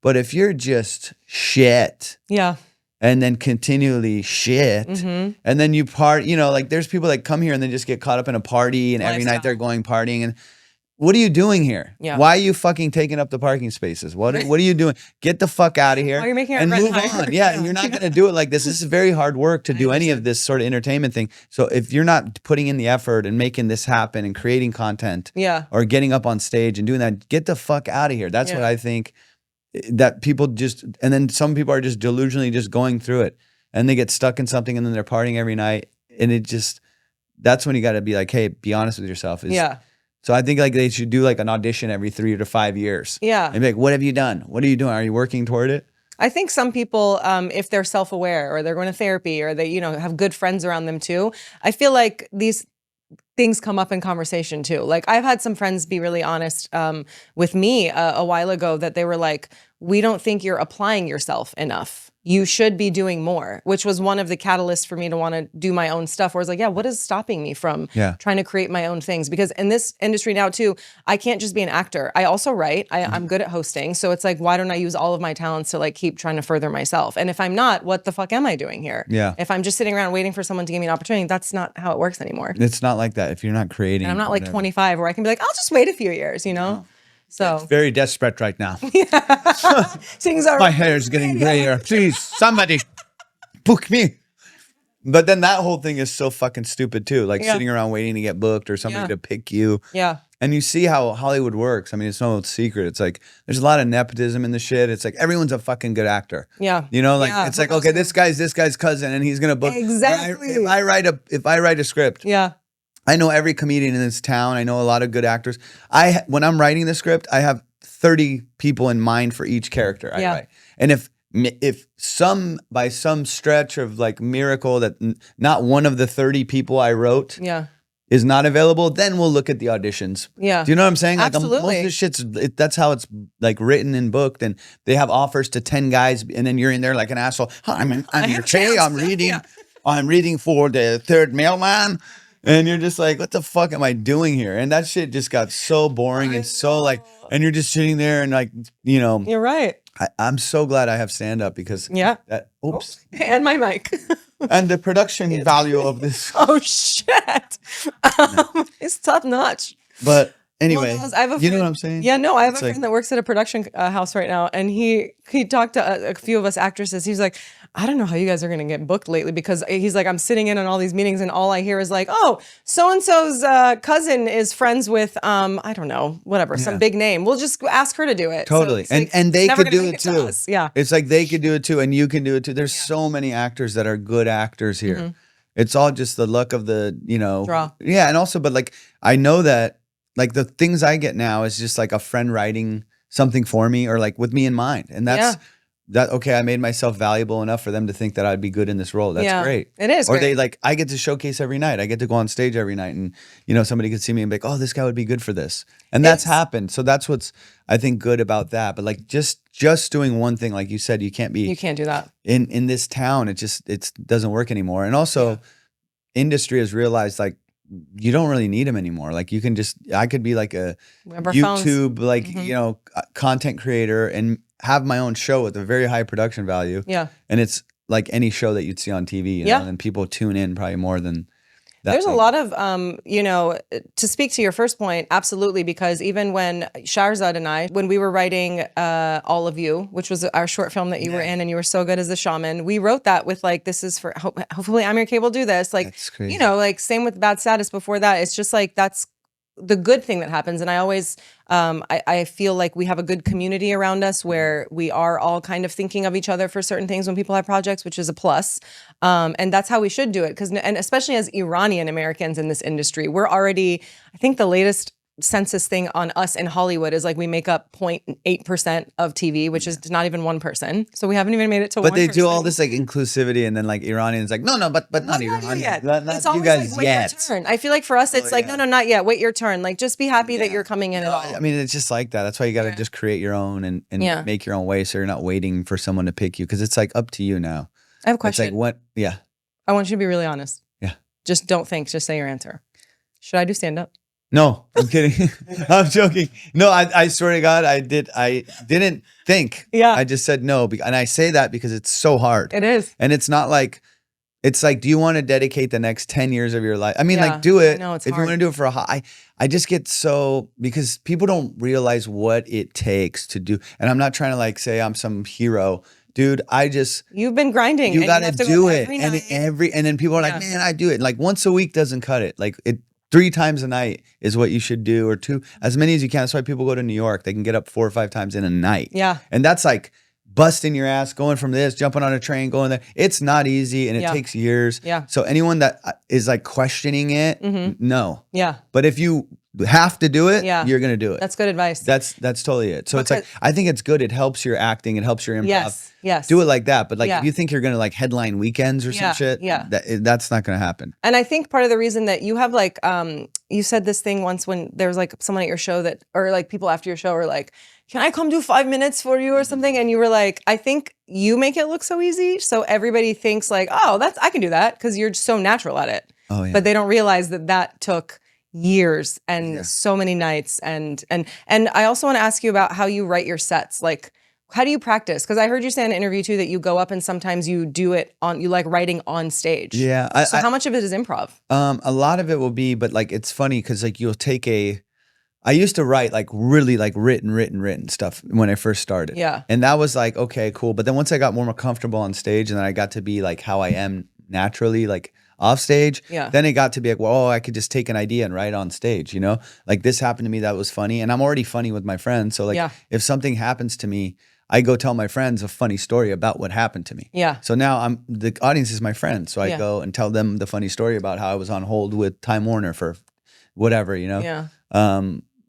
But if you're just shit, and then continually shit, and then you you know, like there's people that come here and they just get caught up in a party, and every night they're going partying. And what are you doing here? Yeah. Why are you fucking taking up the parking spaces? What are you doing? Get the fuck out of here and move on. Yeah, you're not gonna do it like this. This is very hard work to do any of this sort of entertainment thing. So if you're not putting in the effort and making this happen and creating content, or getting up on stage and doing that, get the fuck out of here. That's what I think. That people just, and then some people are just delusionally just going through it and they get stuck in something and then they're partying every night. And that's when you got to be like, hey, be honest with yourself. So I think like they should do like an audition every 3 to 5 years. Yeah. And be like, what have you done? What are you doing? Are you working toward it? I think some people, if they're self-aware or they're going to therapy or they, you know, have good friends around them too, I feel like these things come up in conversation too. Like I've had some friends be really honest with me a while ago that they were like, we don't think you're applying yourself enough. You should be doing more, which was one of the catalysts for me to want to do my own stuff where I was like, yeah, what is stopping me from trying to create my own things? Because in this industry now too, I can't just be an actor. I also write, I'm good at hosting. So it's like, why don't I use all of my talents to like keep trying to further myself? And if I'm not, what the fuck am I doing here? Yeah. If I'm just sitting around waiting for someone to give me an opportunity, that's not how it works anymore. It's not like that if you're not creating. And I'm not like 25 where I can be like, I'll just wait a few years, you know? No. So it's very desperate right now. Things are. My hair is getting grayer. Please, somebody book me. But then that whole thing is so fucking stupid too. Like sitting around waiting to get booked or somebody to pick you. Yeah. And you see how Hollywood works. I mean, it's no secret. It's like there's a lot of nepotism in the shit. It's like everyone's a fucking good actor. Yeah. You know, like it's like, okay, this guy's cousin and he's gonna book. Exactly. If I write a script. Yeah. I know every comedian in this town. I know a lot of good actors. When I'm writing the script, I have 30 people in mind for each character I write. And if by some stretch of like miracle that not one of the 30 people I wrote is not available, then we'll look at the auditions. Yeah. Do you know what I'm saying? Like most of the shit's, that's how it's like written and booked, and they have offers to 10 guys and then you're in there like an asshole. I'm Amir K. I'm reading for the third mailman. And you're just like, what the fuck am I doing here? And that shit just got so boring and so like, and you're just sitting there and like, you know. You're right. I'm so glad I have stand up because oops. And my mic. And the production value of this. Oh shit. It's top notch. But anyway, you know what I'm saying? Yeah, no, I have a friend that works at a production house right now, and he talked to a few of us actresses. He's like, I don't know how you guys are going to get booked lately, because he's like, I'm sitting in on all these meetings and all I hear is like, oh, so-and-so's cousin is friends with, I don't know, whatever, some big name. We'll just ask her to do it. Totally. So and they could do it too. Yeah. It's like they could do it too and you can do it too. There's so many actors that are good actors here. It's all just the luck of the, you know. Draw. Yeah. And also, but like, I know that like the things I get now is just like a friend writing something for me or like with me in mind. And that's that, okay, I made myself valuable enough for them to think that I'd be good in this role. That's great. It is. Or great. they like, I get to showcase every night. I get to go on stage every night, and somebody could see me and be like, oh, this guy would be good for this. And that's happened. So that's what's, I think, good about that. But like just doing one thing, like you said, you can't do that in this town. It doesn't work anymore. And also industry has realized like, you don't really need them anymore. Like you can I could be like a YouTube, like, content creator and have my own show with a very high production value. Yeah. And it's like any show that you'd see on TV, you know, and people tune in probably more than that. There's a lot of, to speak to your first point, absolutely, because even when Shahrzad and I, when we were writing All of You, which was our short film that you were in and you were so good as the shaman, we wrote that with like, this is for, hopefully Amir K will do this. Like, like same with Bad Status before that. It's just like, that's the good thing that happens. And I always, I feel like we have a good community around us where we are all kind of thinking of each other for certain things when people have projects, which is a plus. And that's how we should do it. And especially as Iranian Americans in this industry, we're already, I think the latest census thing on us in Hollywood is like we make up 0.8% of TV, which is not even one person. So we haven't even made it to one But they person. do all this like inclusivity, and then like Iranians like, no, but not Iran. Yet. Not it's you always guys like, wait yet. your turn. I feel like for us, it's like, no, not yet. Wait your turn. Like, just be happy that you're coming in at all. I mean, it's just like that. That's why you got to just create your own and make your own way, so you're not waiting for someone to pick you, because it's like up to you now. I have a question. It's like what? Yeah. I want you to be really honest. Yeah. Just don't think. Just say your answer. Should I do stand up? No, I'm kidding. I'm joking. No, I swear to God, I didn't think. Yeah. I just said no. And I say that because it's so hard. It is. And it's not like, it's like, do you want to dedicate the next 10 years of your life? I mean, like, do it. I know, it's if hard. you want to do it for I just get so, because people don't realize what it takes to do. And I'm not trying to like say I'm some hero. Dude, you've been grinding. You got to do it. And then people are like, man, I do it. Like once a week doesn't cut it. Like 3 times a night is what you should do, or 2, as many as you can. That's why people go to New York. They can get up 4 or 5 times in a night. Yeah. And that's like busting your ass, going from this, jumping on a train, going there. It's not easy, and it takes years. Yeah. So anyone that is like questioning it, no. Yeah. But if you have to do it, you're going to do it. That's good advice. That's totally it. So it's like, I think it's good. It helps your acting. It helps your improv. Yes. Do it like that. But like, if you think you're going to like headline weekends or some shit, that's not going to happen. And I think part of the reason that you have like, you said this thing once when there was like someone at your show that, or like people after your show were like, can I come do 5 minutes for you or something? And you were like, I think you make it look so easy. So everybody thinks like, oh, I can do that, because you're so natural at it. Oh, yeah. But they don't realize that took years and so many nights. And I also want to ask you about how you write your sets. Like, how do you practice? Because I heard you say in an interview too that you go up and sometimes you do it you like writing on stage. Yeah. So how much of it is improv? A lot of it will be, but like, it's funny because like you'll take I used to write like really like written stuff when I first started. Yeah. And that was like, okay, cool. But then once I got more comfortable on stage, and then I got to be like how I am naturally, like off stage, then it got to be like, well, I could just take an idea and write on stage, you know? Like this happened to me that was funny, and I'm already funny with my friends. So like if something happens to me, I go tell my friends a funny story about what happened to me. Yeah. So now the audience is my friend. So I go and tell them the funny story about how I was on hold with Time Warner for whatever, you know? Yeah.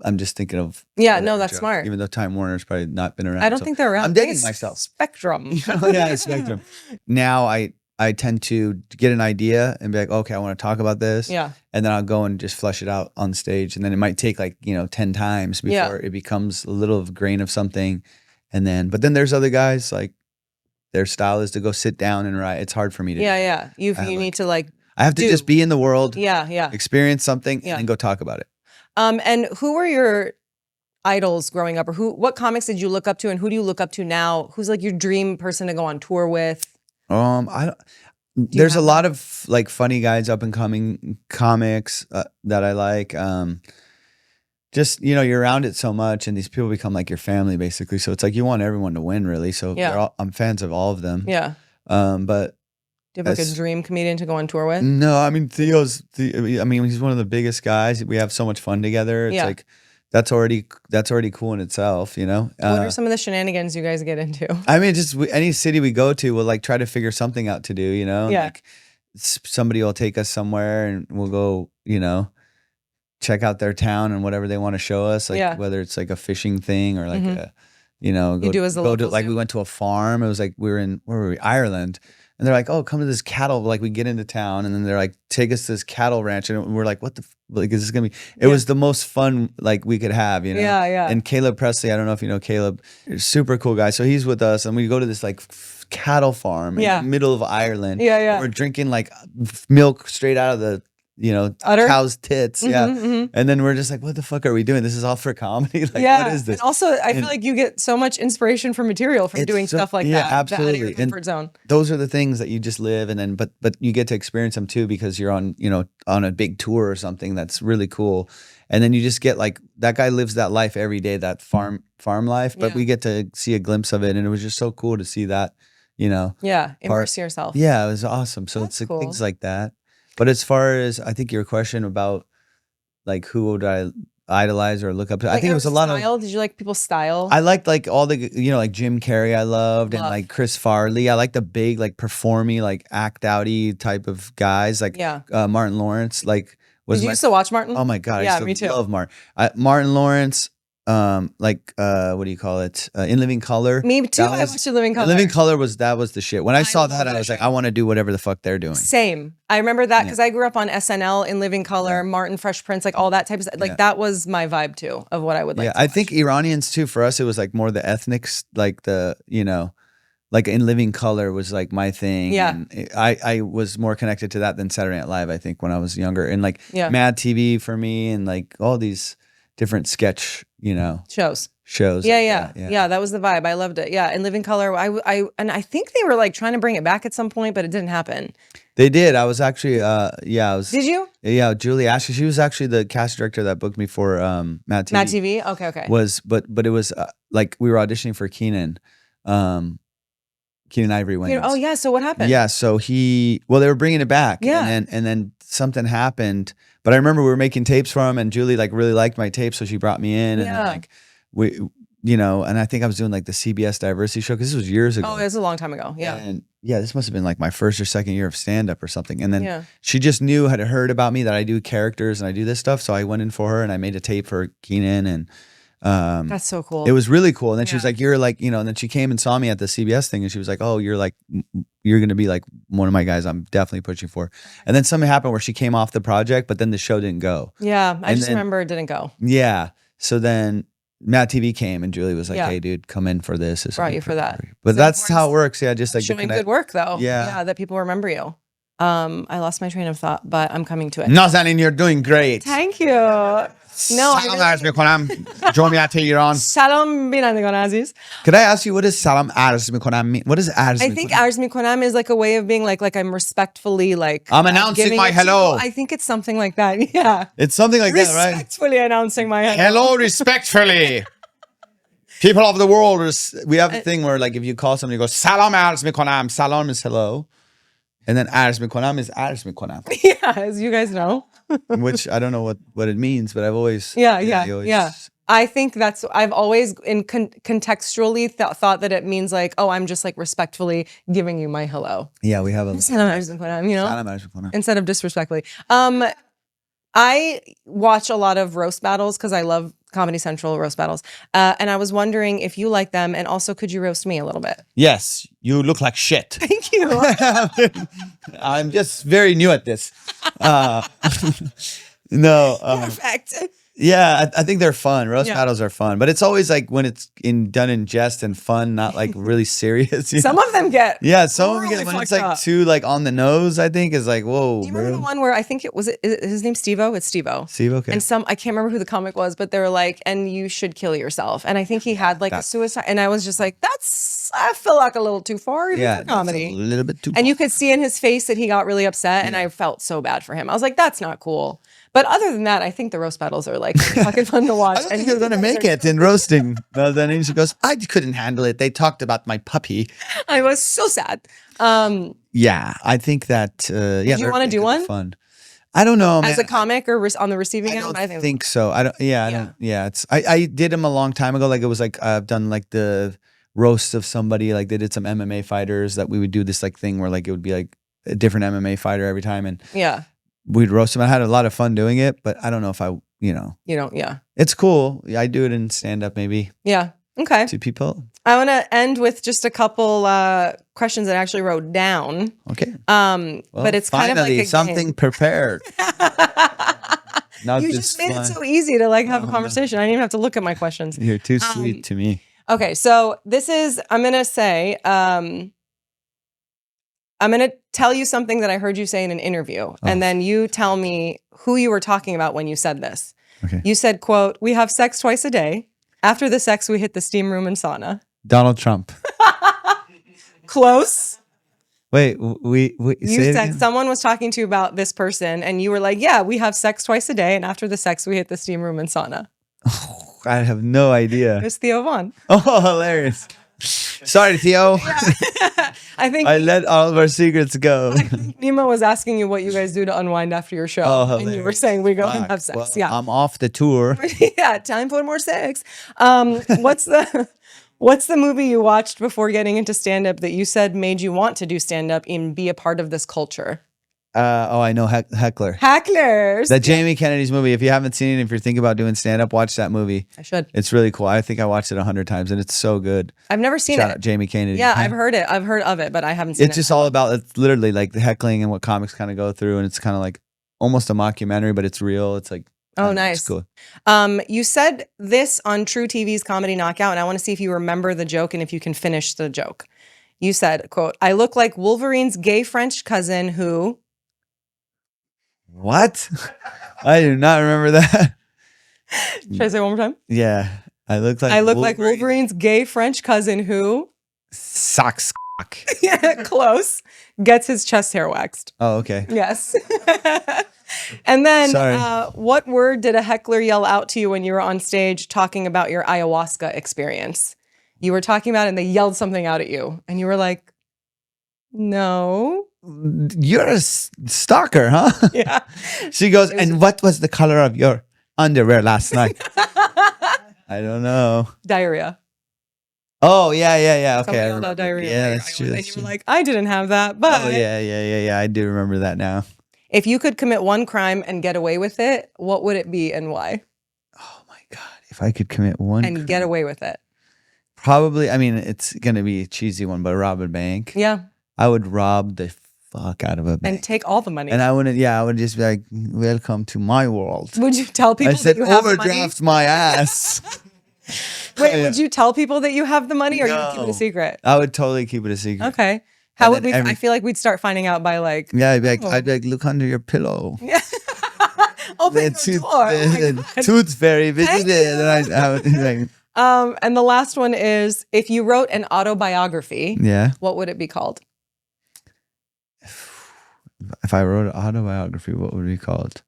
I'm just thinking of that's smart. Even though Time Warner's probably not been around. I don't think they're around. I'm dating myself. Spectrum. Spectrum. Now I tend to get an idea and be like, okay, I want to talk about this. Yeah. And then I'll go and just flesh it out on stage. And then it might take like, 10 times before it becomes a little of grain of something. But then there's other guys, like their style is to go sit down and write. It's hard for me to do. Yeah. You need to like, I have to just be in the world. Yeah. Experience something and go talk about it. And who were your idols growing up, or what comics did you look up to, and who do you look up to now? Who's like your dream person to go on tour with? There's a lot of like funny guys, up and coming comics that I like. Just, you're around it so much, and these people become like your family basically. So it's like you want everyone to win, really. So I'm fans of all of them. Yeah. But do you have like a dream comedian to go on tour with? No, I mean he's one of the biggest guys. We have so much fun together. It's like that's already cool in itself, What are some of the shenanigans you guys get into? I mean, just any city we go to, we'll like try to figure something out to do, Yeah. Like somebody will take us somewhere, and we'll go, check out their town and whatever they want to show us, like whether it's like a fishing thing or like you know, You do as a go to local like zoo. we went to a farm. It was like we were in where were we? Ireland. And they're like, oh, come to this cattle. Like we get into town, and then they're like, take us to this cattle ranch, and we're like, what the like is this gonna be? It was the most fun like we could have, you know. Yeah, yeah. And Caleb Presley, I don't know if you know Caleb, super cool guy. So he's with us, and we go to this like cattle farm in the middle of Ireland. Yeah, yeah. And we're drinking like milk straight out of the Udder? cow's tits. Yeah. mhm. And then we're just like, what the fuck are we doing? This is all for comedy. Like, Yeah. what is this? And also, I feel like you get so much inspiration from material from It's doing so- stuff like yeah, that. Out of absolutely. your And comfort zone. Those are the things that you just live, and then but you get to experience them too because you're on on a big tour or something that's really cool, and then you just get like that guy lives that life every day, that farm life, but we get to see a glimpse of it, and it was just so cool to see that, Yeah. Immerse yourself. Yeah, it was awesome. So That's it's like, cool. things like that. But as far as I think your question about like who would I idolize or look up to, I think it was a lot of. Did you like people's style? I liked like all the like Jim Carrey I loved and like Chris Farley. I like the big like performy like act outy type of guys like Martin Lawrence like was Did you my, used to watch Martin? oh my god, Yeah, I me still too. love Martin Lawrence. Like what do you call it? In Living Color. Me too. That I was- watched Living Color. Living Color was the shit. When I saw love that, that I was like, show. I want to do whatever the fuck they're doing. Same. I remember that because I grew up on SNL, In Living Color, Martin, Fresh Prince, like all that type of stuff. Like that was my vibe too of what I would like. Yeah, to I watch. think Iranians too. For us, it was like more the ethnics, like the like In Living Color was like my thing. Yeah. And I was more connected to that than Saturday Night Live. I think when I was younger, and like Yeah. Mad TV for me, and like all these different sketch, shows. Yeah, like yeah, that. that was the vibe. I loved it. Yeah, In Living Color. I think they were like trying to bring it back at some point, but it didn't happen. They did. I was actually Did you? Yeah, Julie Ashley. She was actually the cast director that booked me for Mad TV. Mad TV. Okay. But it was like we were auditioning for Keenan Ivory Wayans. Oh yeah. So what happened? Yeah, so they were bringing it back. Yeah. And then something happened. But I remember we were making tapes for him, and Julie like really liked my tapes, so she brought me in, and then, like we, and I think I was doing like the CBS diversity show because this was years ago. Oh, it was a long time ago. Yeah. And this must have been like my first or second year of stand up or something. And then Yeah. she just had heard about me that I do characters and I do this stuff, so I went in for her and I made a tape for Keenan, and That's so cool. it was really cool. And then she was like, you're like, and then she came and saw me at the CBS thing, and she was like, oh, you're going to be like one of my guys I'm definitely pushing for. And then something happened where she came off the project, but then the show didn't go. Yeah. I And just then- remember it didn't go. Yeah. So then Matt TV came, and Julie was like, Yeah. hey, dude, come in for this. Brought you for that. But So that's of how it course, works. Yeah. Just like the Showing connect- good work though. Yeah. Yeah. That people remember you. I lost my train of thought, but I'm coming to it. Nazanin, you're doing great. Thank you. No, I Salam really- arz mikonam. جمعیت ایران. Shalom بینندگان عزیز. Could I ask you, what does salam arz mikonam mean? What does arz I think mikonam? arz mikonam is like a way of being like I'm respectfully like I'm announcing giving my it to hello. you. I think it's something like that. Yeah. It's something like that, right? Respectfully announcing my hello. Hello respectfully. People of the world. We have a thing where like if you call somebody, you go, سلام عرض میکنم. salam is hello. And then arz mikonam is arz mikonam. Yeah, as you guys know. Which I don't know what it means, but I've always Yeah. you always- I think I've always contextually thought that it means like, oh, I'm just like respectfully giving you my hello. Yeah, we have a Salam arz mikonam, salam arz mikonam. instead of disrespectfully. I watch a lot of roast battles because I love Comedy Central roast battles. And I was wondering if you like them, and also could you roast me a little bit? Yes, you look like shit. Thank you. I'm just very new at this. No, Perfect. yeah, I think they're fun. Roast Yeah. battles are fun, but it's always like when it's done in jest and fun, not like really serious. You know? Some of them get. Yeah, some of them totally get when it's fucked like up. too like on the nose. I think is like whoa, Do you remember bro. the one where I think is his name Steve-O? It's Steve-O. Steve, okay. And I can't remember who the comic was, but they were like, and you should kill yourself. And I think he had like a suicide. And I was just like, I feel like a little too far even yeah, for comedy. that's a little bit too. And you could see in his face that he got really upset, and I felt so bad for him. I was like, that's not cool. But other than that, I think the roast battles are like fucking fun to watch. I don't think they're gonna make it in roasting. Well, then she goes, I couldn't handle it. They talked about my puppy. I was so sad. Yeah, I think that. Yeah, you they're- wanna they do could be one? Fun. I don't know, man. As a comic or on the receiving I end, don't think so. I don't. Yeah, I don't. Yeah, it's. I did them a long time ago. Like it was like I've done like the roast of somebody. Like they did some MMA fighters that we would do this like thing where like it would be like a different MMA fighter every time, and Yeah. we'd roast them. I had a lot of fun doing it, but I don't know if I. You know, yeah. It's cool. I do it in stand up maybe. Yeah. Okay. to people. I want to end with just a couple questions that I actually wrote down. Okay. But it's kind of like finally a something game. prepared. Not You this just made it fun. so easy to like have a conversation. I didn't even have to look at my questions. You're too sweet to me. Okay, so this is, I'm going to say, I'm going to tell you something that I heard you say in an interview. And then you tell me who you were talking about when you said this. Okay. You said, quote, "We have sex twice a day. After the sex, we hit the steam room and sauna." Donald Trump. Close. Wait, we You say it said again? someone was talking to you about this person and you were like, yeah, we have sex twice a day. And after the sex, we hit the steam room and sauna. I have no It idea. was Theo Vaughn. Oh, hilarious. Sorry, Theo. I think I let all of our secrets go. Nima was asking you what you guys do to unwind after your show. Oh, and you were hilarious. saying we go and Fuck. have sex. Well, Yeah. I'm off the tour. Yeah, time for more sex. What's the movie you watched before getting into stand-up that you said made you want to do stand-up and be a part of this culture? I know Heckler. Hecklers. That Jamie Kennedy's movie. If you haven't seen it, if you're thinking about doing stand-up, watch that movie. I should. It's really cool. I think I watched it 100 times and it's so good. I've never seen Shout it. out Jamie Kennedy. Yeah, I've heard it. I've heard of it, but I haven't seen it. It's just all about, it's literally like the heckling and what comics kind of go through. And it's kind of like almost a mockumentary, but it's real. It's like, I Oh, don't know, nice. It's cool. You said this on True TV's Comedy Knockout, and I want to see if you remember the joke and if you can finish the joke. You said, quote, "I look like Wolverine's gay French cousin who..." What? I do not remember that. Should I say it one more time? Yeah. I look like Like Wolverine's gay French cousin who... Sucks. Yeah, close. Gets his chest hair waxed. Oh, okay. Yes. And then, Sorry. what word did a heckler yell out to you when you were on stage talking about your ayahuasca experience? You were talking about it and they yelled something out at you. And you were like, no. You're a stalker, huh? Yeah. She goes, and what was the color of your underwear last night? I don't know. Diarrhea. Oh, yeah. Okay. Something I about remember. diarrhea. Yeah, Like, that's true. And That's you true. were like, I didn't have that, but Oh, yeah. I do remember that now. if you could commit one crime and get away with it, what would it be and why? Oh, my God. If I could commit one And get away with it. Probably, I mean, it's going to be a cheesy one, but rob a bank. Yeah. I would rob the fuck out of a bank. And take all the money. And I would just be like, welcome to my world. Would you tell people I said, that you have the money? overdraft my ass. Wait, would you tell people that you have the money or you would keep it No. a secret? I would totally keep it a secret. Okay. How would then we? I feel like we'd start finding out by like, Yeah, I'd be like, Oh. look under your pillow. open your door. Oh my God. Tooth fairy Thank visited. And I would be like, And the last one is, if you wrote an autobiography, yeah. what would it be called? If I wrote an autobiography, what would it be called?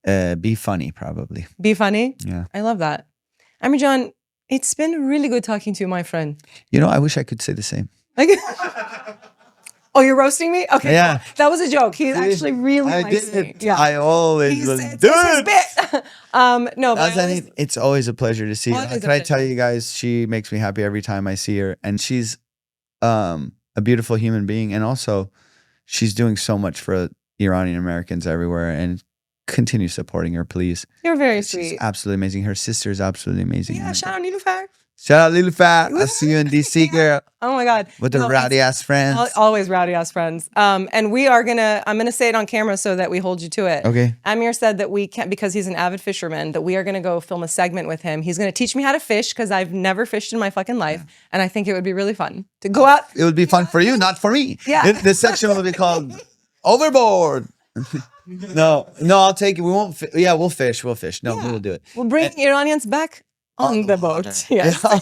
Be funny, probably. Be funny? Yeah. I love that. Amir John, it's been really good talking to you, my friend. You know, I wish I could say the same. Like, oh, you're roasting me? Okay, Yeah. cool. That was a joke. He actually really I likes did me. it. Yeah. I always was It's his dude. bit. No, but I always- Nazanin, it's always a pleasure to see her. Always a Can I pleasure. tell you guys, she makes me happy every time I see her. And she's a beautiful human being. And also, she's doing so much for Iranian Americans everywhere. And continue supporting her, please. you're very She's sweet. absolutely amazing. Her sister is absolutely amazing. Yeah, shout out Nilüfer. Shout out Lil Fat. I'll see you in DC, girl. Oh my God. With the No, rowdy ass friends. Always rowdy ass friends. And I'm gonna say it on camera so that we hold you to it. Okay. Amir said that we can't, because he's an avid fisherman, that we are gonna go film a segment with him. He's gonna teach me how to fish because I've never fished in my fucking life. And I think it would be really fun to go out. It would be fun for you, not for me. Yeah. This section will be called Overboard. No, I'll take it. We won't. We'll fish. We'll fish. No, Yeah. we'll do it. We'll bring Iranians back on the boat. Yes. I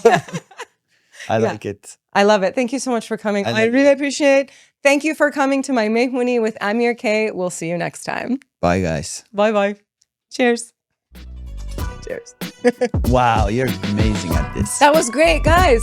Yeah. like it. I love it. Thank you so much for coming. I I love really appreciate it. Thank you for coming to my Mehmuni with Amir K. We'll see you next time. Bye, guys. Bye-bye. Cheers. Cheers. Wow, you're amazing at this. That was great, guys.